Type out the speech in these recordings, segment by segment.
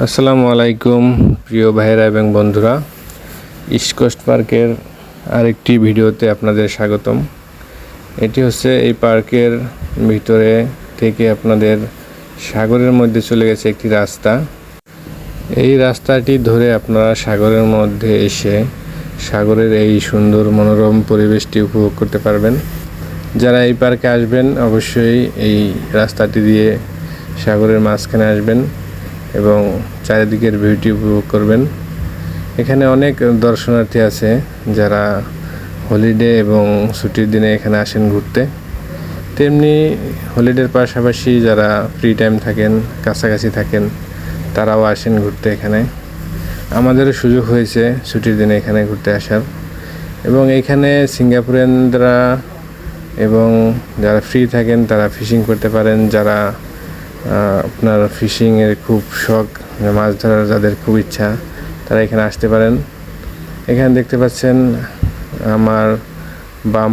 আসসালামু আলাইকুম প্রিয় ভাইরা এবং বন্ধুরা, ইস্ট কোস্ট পার্কের আরেকটি ভিডিওতে আপনাদের স্বাগতম। এটি হচ্ছে এই পার্কের ভিতরে থেকে আপনাদের সাগরের মধ্যে চলে গেছে একটি রাস্তা। এই রাস্তাটি ধরে আপনারা সাগরের মধ্যে এসে সাগরের এই সুন্দর মনোরম পরিবেশটি উপভোগ করতে পারবেন। যারা এই পার্কে আসবেন অবশ্যই এই রাস্তাটি দিয়ে সাগরের মাঝখানে আসবেন এবং চারিদিকের ভিউটি উপভোগ করবেন। এখানে অনেক দর্শনার্থী আছে যারা হলিডে এবং ছুটির দিনে এখানে আসেন ঘুরতে। তেমনি হলিডের পাশাপাশি যারা ফ্রি টাইম থাকেন, কাছাকাছি থাকেন, তারাও আসেন ঘুরতে এখানে। আমাদেরও সুযোগ হয়েছে ছুটির দিনে এখানে ঘুরতে আসার। এবং এখানে সিঙ্গাপুরিয়ানরা এবং যারা ফ্রি থাকেন তারা ফিশিং করতে পারেন। যারা আপনার ফিশিংয়ের খুব শখ, মাছ ধরার যাদের খুব ইচ্ছা, তারা এখানে আসতে পারেন। এখানে দেখতে পাচ্ছেন আমার বাম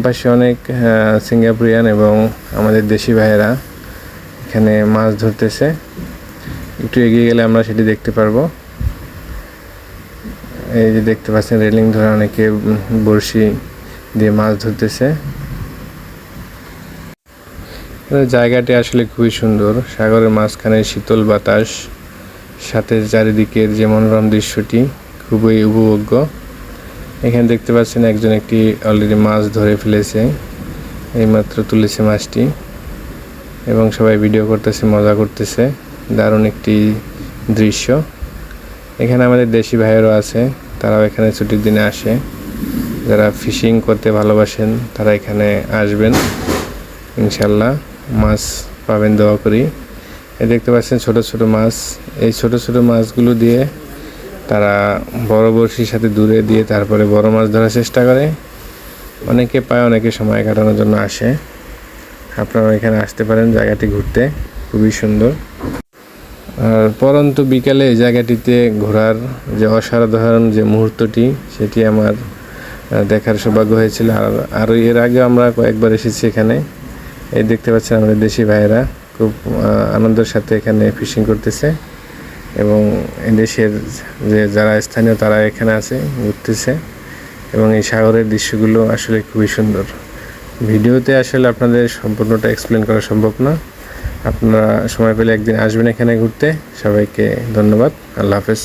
পাশে অনেক সিঙ্গাপুরিয়ান এবং আমাদের দেশি ভাইয়েরা এখানে মাছ ধরতেছে। একটু এগিয়ে গেলে আমরা সেটি দেখতে পারবো। এই যে দেখতে পাচ্ছেন রেলিং ধরে অনেকে বড়শি দিয়ে মাছ ধরতেছে। জায়গাটি আসলে খুবই সুন্দর। সাগরের মাঝখানে শীতল বাতাস, সাথে চারিদিকের যে মনোরম দৃশ্যটি খুবই উপভোগ্য। এখানে দেখতে পাচ্ছেন একজন একটি অলরেডি মাছ ধরে ফেলেছে, এইমাত্র তুলেছে মাছটি এবং সবাই ভিডিও করতেছে, মজা করতেছে। দারুণ একটি দৃশ্য। এখানে আমাদের দেশি ভাইয়েরও আছে, তারাও এখানে ছুটির দিনে আসে। যারা ফিশিং করতে ভালোবাসেন তারা এখানে আসবেন, ইনশাল্লাহ মাছ পাবেন দোয়া করি। এই দেখতে পাচ্ছেন ছোট ছোট মাছ। এই ছোট ছোট মাছগুলো দিয়ে তারা বড় বড়শির সাথে দূরে দিয়ে তারপরে বড় মাছ ধরার চেষ্টা করে। অনেকে পায়, অনেকে সময় কাটানোর জন্য আসে। আপনারা এখানে আসতে পারেন জায়গাটি ঘুরতে, খুবই সুন্দর। আর পরন্তু বিকালে এই জায়গাটিতে ঘোরার যে অসাধারণ যে মুহূর্তটি, সেটি আমার দেখার সৌভাগ্য হয়েছিল। আর এর আগে আমরা কয়েকবার এসেছি এখানে। এই দেখতে পাচ্ছেন আমাদের দেশি ভাইয়েরা খুব আনন্দের সাথে এখানে ফিশিং করতেছে এবং এই দেশের যে যারা স্থানীয় তারা এখানে আছে, ঘুরতেছে এবং এই সাগরের দৃশ্যগুলো আসলে খুবই সুন্দর। ভিডিওতে আসলে আপনাদের সম্পূর্ণটা এক্সপ্লেন করা সম্ভব না। আপনারা সময় পেলে একদিন আসবেন এখানে ঘুরতে। সবাইকে ধন্যবাদ। আল্লাহ হাফেজ।